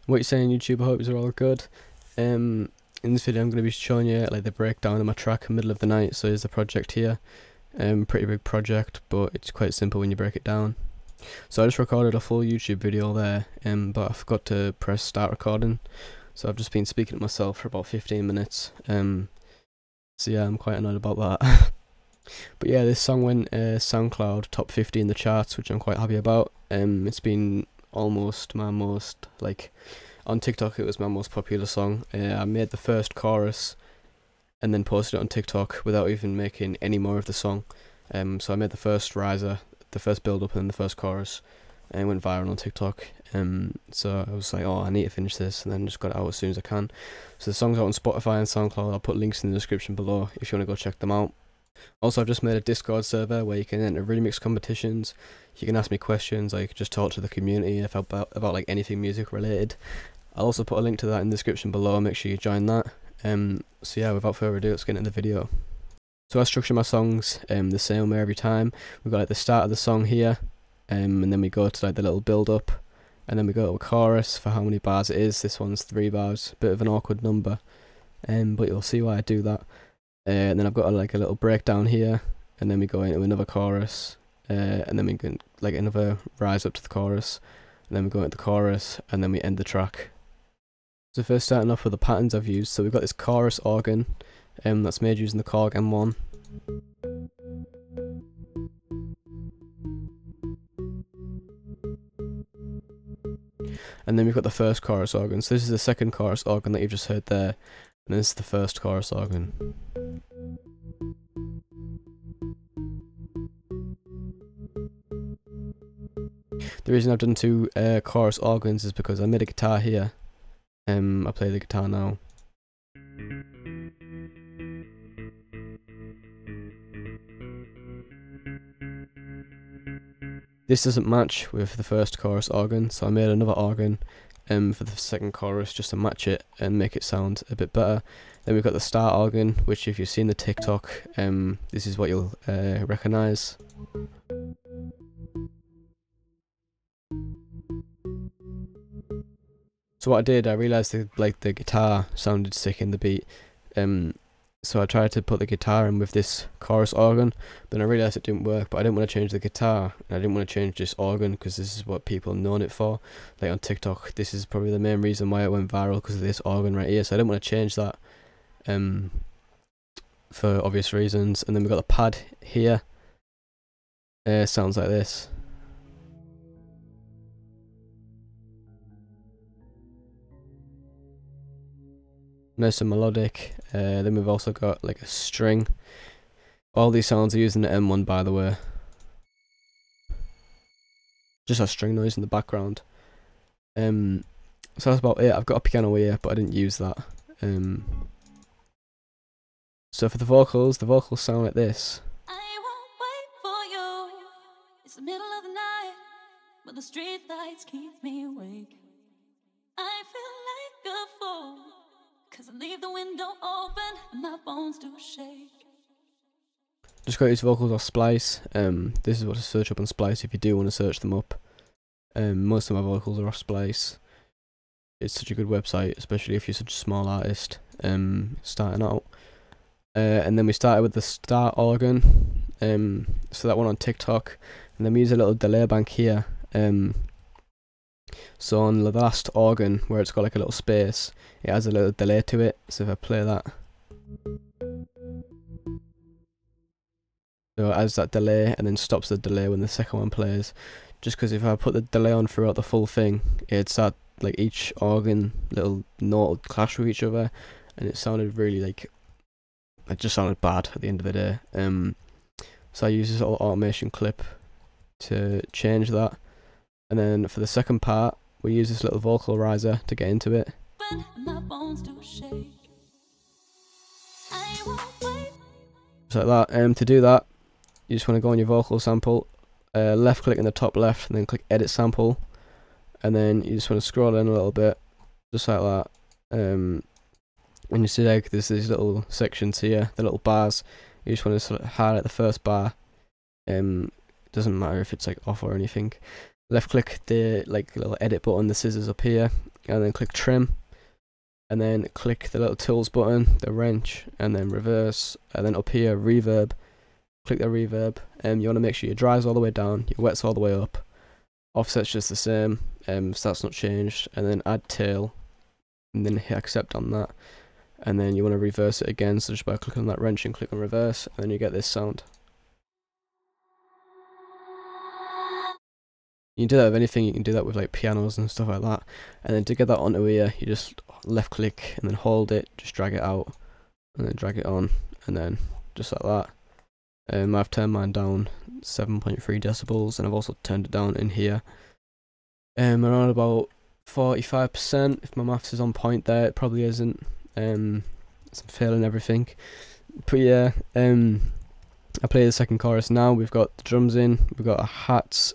What you saying, YouTube? I hope you're all good. In this video I'm going to be showing you like the breakdown of my track Middle of the Night. So here's the project here. Pretty big project, but it's quite simple when you break it down. So I just recorded a full YouTube video there, but I forgot to press start recording. So I've just been speaking to myself for about 15 minutes. So yeah, I'm quite annoyed about that. But yeah, this song went Soundcloud top 50 in the charts, which I'm quite happy about. It's been almost my most, like, on TikTok it was my most popular song. I made the first chorus and then posted it on TikTok without even making any more of the song. So I made the first riser, the first build up and then the first chorus, and it went viral on TikTok. So I was like, oh, I need to finish this, and then just got it out as soon as I can. So the song's out on Spotify and SoundCloud. I'll put links in the description below if you want to go check them out. Also, I've just made a Discord server where you can enter remix competitions. You can ask me questions, like just talk to the community about like anything music related. I'll also put a link to that in the description below. Make sure you join that. So yeah, without further ado, let's get into the video. So I structure my songs the same way every time. We've got like the start of the song here, and then we go to like the little build up, and then we go to a chorus for how many bars it is. This one's 3 bars, bit of an awkward number, but you'll see why I do that. And then I've got like a little breakdown here, and then we go into another chorus, and then we can like another rise up to the chorus, and then we go into the chorus, and then we end the track. So first, starting off with the patterns I've used. So we've got this chorus organ, that's made using the Korg M1. And then we've got the first chorus organ. So this is the second chorus organ that you've just heard there, and this is the first chorus organ. The reason I've done 2 chorus organs is because I made a guitar here. I play the guitar now. This doesn't match with the first chorus organ, so I made another organ for the second chorus just to match it and make it sound a bit better. Then we've got the start organ, which if you've seen the TikTok, this is what you'll recognise. So what I did, I realised that like the guitar sounded sick in the beat, so I tried to put the guitar in with this chorus organ, but I realised it didn't work. But I didn't want to change the guitar, and I didn't want to change this organ because this is what people have known it for. Like on TikTok, this is probably the main reason why it went viral, because of this organ right here. So I didn't want to change that, for obvious reasons. And then we've got the pad here. Sounds like this. Nice and melodic. Then we've also got like a string. All these sounds are using the M1, by the way. Just a string noise in the background. So that's about it. I've got a piano here, but I didn't use that. So for the vocals sound like this. I won't wait for you. It's the middle of the night, but the street lights keep me awake. I feel like a fool, 'cause I leave the window open and my bones do shake. Just got these vocals off Splice. This is what to search up on Splice if you do want to search them up. Most of my vocals are off Splice. It's such a good website, especially if you're such a small artist starting out. And then we started with the start organ. So that one on TikTok, and then we use a little delay bank here. So on the last organ, where it's got like a little space, it has a little delay to it. So if I play that, so it adds that delay and then stops the delay when the second one plays. Just because if I put the delay on throughout the full thing, it'd start like each organ little note would clash with each other, and it sounded really like, it just sounded bad at the end of the day. So I use this little automation clip to change that. And then for the second part, we use this little vocal riser to get into it. Just like that. To do that, you just want to go on your vocal sample, left click in the top left, and then click edit sample. And then you just want to scroll in a little bit, just like that. And you see like there's these little sections here, the little bars. You just want to sort of highlight the first bar. Doesn't matter if it's like off or anything. Left click the like little edit button, the scissors up here, and then click trim, and then click the little tools button, the wrench, and then reverse, and then up here reverb, click the reverb. You want to make sure your drive's all the way down, your wet's all the way up, offset's just the same, so that's not changed, and then add tail, and then hit accept on that, and then you want to reverse it again, so just by clicking on that wrench and click on reverse, and then you get this sound. You can do that with anything, you can do that with like pianos and stuff like that. And then to get that onto here, you just left click and then hold it, just drag it out, and then drag it on, and then just like that. I've turned mine down 7.3 decibels, and I've also turned it down in here. Around about 45%, if my maths is on point there, it probably isn't. I'm failing everything. But yeah, I play the second chorus now. We've got the drums in, we've got a hats,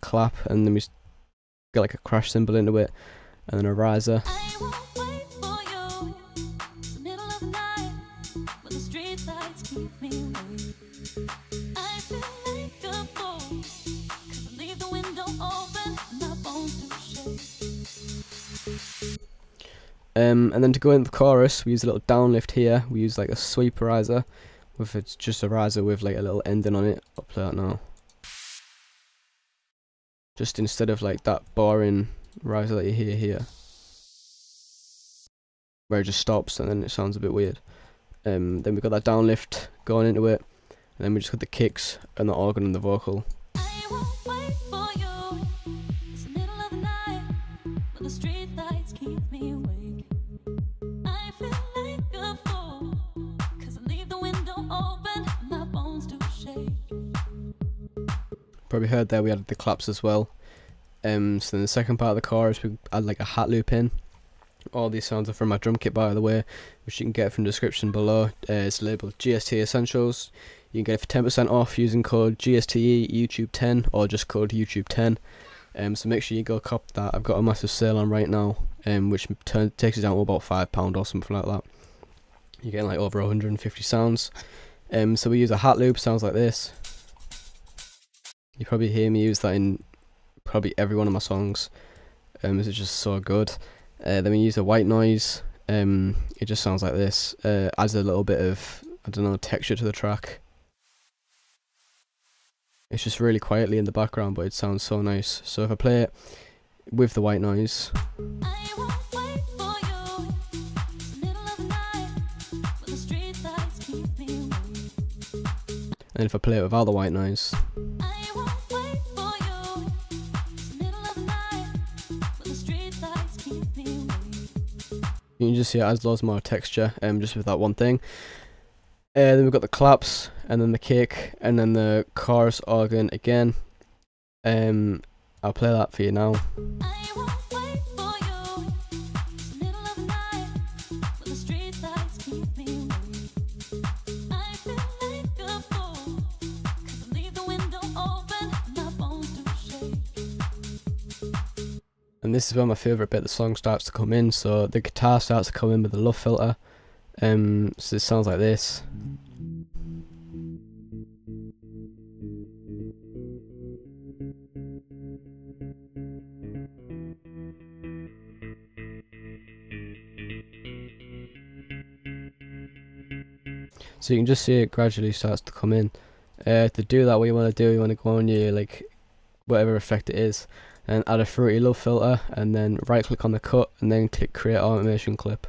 clap, and then we get like a crash cymbal into it, and then a riser. I won't wait for you. It's the middle of the night, but the street lights keep me awake. I feel like a fool, 'cause I leave the window open and my bones do shake. And then to go into the chorus, we use a little downlift here. We use like a sweep riser, with it's just a riser with like a little ending on it. I'll play that now. Just instead of like that boring riser that you hear here, where it just stops and then it sounds a bit weird. Then we've got that downlift going into it, and then we just got the kicks and the organ and the vocal. I won't wait for you. It's the middle of the night, but the street lights keep me awake. I feel like a fool, 'cause I leave the window open and my bones do shake. Probably heard there we added the claps as well. So in the second part of the chorus we add like a hat loop in. All these sounds are from my drum kit, by the way, which you can get from the description below. It's labelled GSTE Essentials. You can get it for 10% off using code GSTE YouTube10 or just code YouTube10. So make sure you go cop that. I've got a massive sale on right now, which takes it down to about £5 or something like that. You're getting like over 150 sounds. So we use a hat loop, sounds like this. You probably hear me use that in probably every one of my songs. It's just so good. Then we use a white noise. It just sounds like this. Adds a little bit of, I don't know, texture to the track. It's just really quietly in the background, but it sounds so nice. So if I play it with the white noise, I won't wait for you. It's the middle of the night, but the street lights keep me awake. and if I play it without the white noise, I won't wait for you. It's the middle of the night, but the street lights keep me awake. you can just see it adds loads more texture, just with that one thing. Then we've got the claps, and then the kick, and then the chorus organ again. I'll play that for you now. I won't wait for you. It's the middle of the night, but the street lights keep me awake. I feel like a fool, 'cause I leave the window open and my bones do shake. And this is where my favourite bit of the song starts to come in. So the guitar starts to come in with the luff filter. So it sounds like this. So you can just see it gradually starts to come in. To do that, what you want to do, you want to go on your like whatever effect it is, and add a fruity luff filter, and then right click on the cut, and then click create automation clip.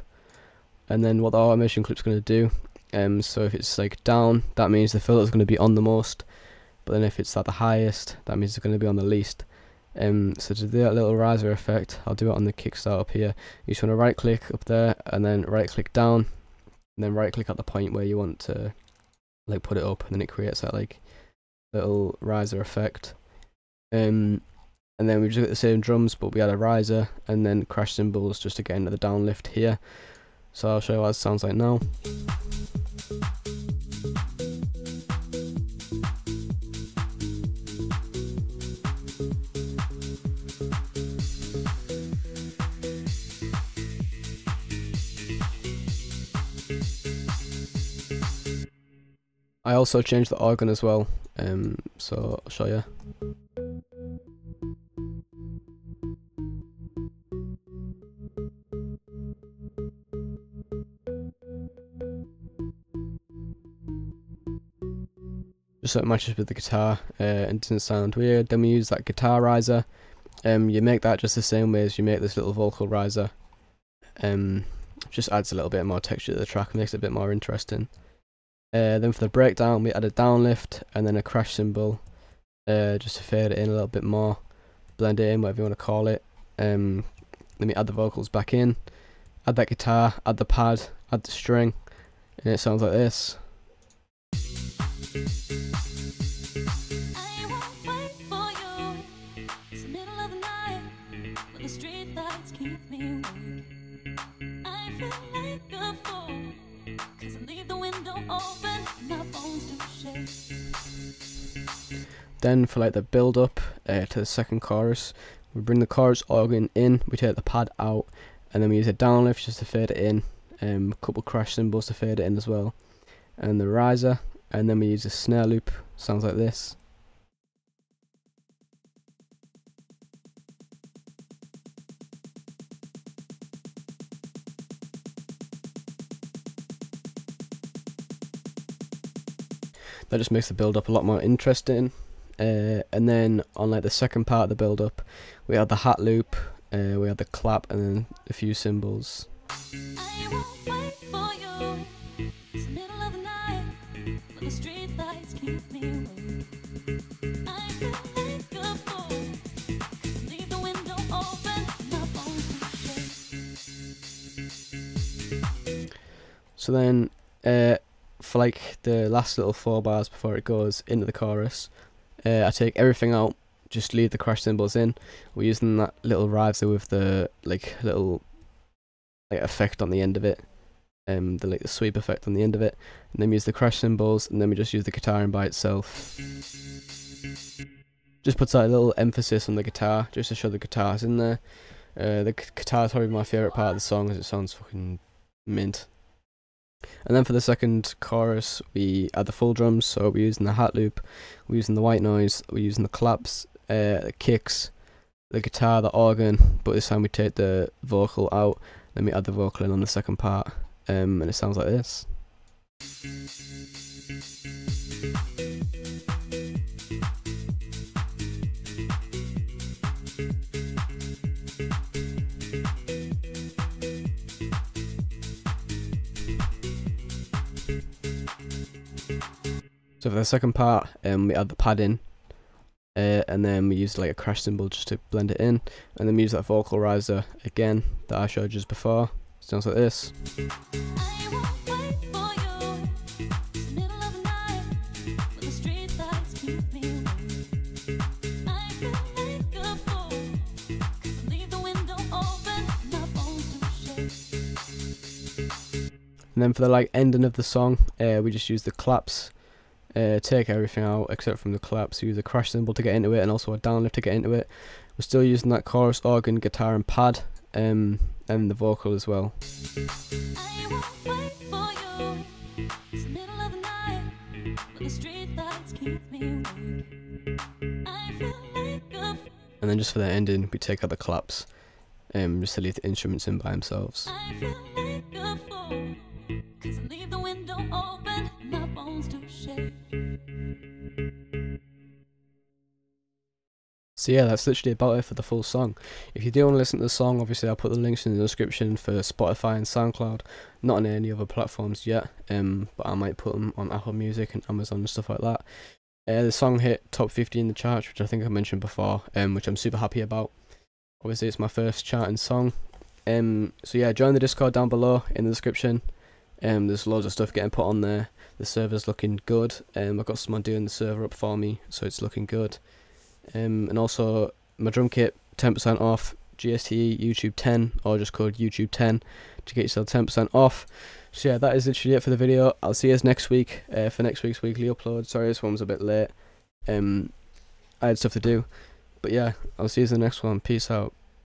And then what the automation clip's going to do, so if it's like down, that means the filter's going to be on the most, but then if it's at the highest, that means it's going to be on the least. So to do that little riser effect, I'll do it on the kickstart up here. You just want to right click up there, and then right click down, and then right click at the point where you want to like put it up, and then it creates that like little riser effect. And then we just got the same drums, but we add a riser and then crash cymbals just to get into the downlift here. So I'll show you what it sounds like now. I also changed the organ as well, so I'll show you. just so it matches with the guitar and doesn't sound weird. Then we use that guitar riser. You make that just the same way as you make this little vocal riser. Just adds a little bit more texture to the track, makes it a bit more interesting. Then for the breakdown, we add a downlift and then a crash cymbal, just to fade it in a little bit more, blend it in, whatever you want to call it. Then we add the vocals back in, add that guitar, add the pad, add the string, and it sounds like this. Then for like the build up to the second chorus, we bring the chorus organ in, we take the pad out, and then we use a downlift just to fade it in, a couple crash cymbals to fade it in as well, and the riser, and then we use a snare loop, sounds like this. That just makes the build up a lot more interesting. And then on like the second part of the build up, we add the hat loop, we add the clap, and then a few cymbals. So then for like the last little 4 bars before it goes into the chorus, I take everything out, just leave the crash cymbals in. We're using that little riser with the little effect on the end of it, the sweep effect on the end of it, and then we use the crash cymbals, and then we just use the guitar in by itself. Just puts that little emphasis on the guitar, just to show the guitar's in there. The guitar is probably my favourite part of the song, as it sounds fucking mint. And then for the second chorus, we add the full drums, so we're using the hat loop, we're using the white noise, we're using the claps, the kicks, the guitar, the organ, but this time we take the vocal out, then we add the vocal in on the second part, and it sounds like this. So for the second part, we add the pad in, and then we use like a crash cymbal just to blend it in, and then we use that vocal riser again that I showed just before. Sounds like this. And then for the ending of the song, we just use the claps. Take everything out except from the claps, use a crash cymbal to get into it and also a downlift to get into it. We're still using that chorus organ, guitar and pad, and the vocal as well. And then just for the ending, we take out the claps, just to leave the instruments in by themselves. So yeah, that's literally about it for the full song. If you do want to listen to the song, obviously I'll put the links in the description for Spotify and Soundcloud. Not on any other platforms yet, but I might put them on Apple Music and Amazon and stuff like that. The song hit top 50 in the charts, which I think I mentioned before, which I'm super happy about. Obviously it's my first charting song. So yeah, join the Discord down below in the description. There's loads of stuff getting put on there. The server's looking good. I've got someone doing the server up for me, so it's looking good. And also my drum kit 10% off, GSTE YouTube 10, or just code YouTube 10 to get yourself 10% off. So yeah, that is literally it for the video. I'll see you next week for next week's weekly upload. Sorry this one was a bit late, I had stuff to do, but yeah, I'll see you in the next one. Peace out.